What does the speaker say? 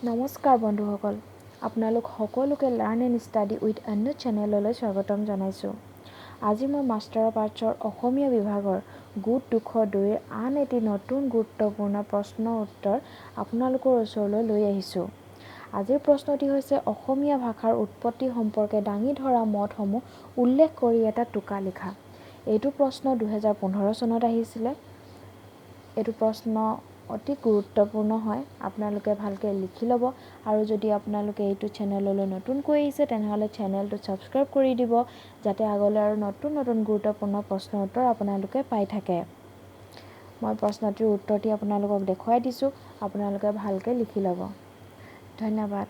নমস্কাৰ বন্ধুসকল, আপোনালোক সকলোকে লাৰ্ণ এণ্ড ষ্টাডি উইথ অন্য চেনেললৈ স্বাগতম জনাইছোঁ। আজি মই মাষ্টাৰ অফ আৰ্টছৰ অসমীয়া বিভাগৰ গোট 202ৰ আন এটি নতুন গুৰুত্বপূৰ্ণ প্ৰশ্ন উত্তৰ আপোনালোকৰ ওচৰলৈ লৈ আহিছোঁ। আজিৰ প্ৰশ্নটি হৈছে অসমীয়া ভাষাৰ উৎপত্তি সম্পৰ্কে দাঙি ধৰা মতসমূহ উল্লেখ কৰি এটা টোকা লিখা। এইটো প্ৰশ্ন 2015 চনত আহিছিলে। এইটো প্ৰশ্ন অতি গুৰুত্বপূৰ্ণ হয়, আপোনালোকে ভালকৈ লিখি ল'ব। আৰু যদি আপোনালোকে এইটো চেনেললৈ নতুনকৈ আহিছে তেনেহ'লে চেনেলটো ছাবস্ক্ৰাইব কৰি দিব, যাতে আগলৈ আৰু নতুন নতুন গুৰুত্বপূৰ্ণ প্ৰশ্ন উত্তৰ আপোনালোকে পাই থাকে। মই প্ৰশ্নটিৰ উত্তৰটি আপোনালোকক দেখুৱাই দিছোঁ, আপোনালোকে ভালকৈ লিখি ল'ব। ধন্যবাদ।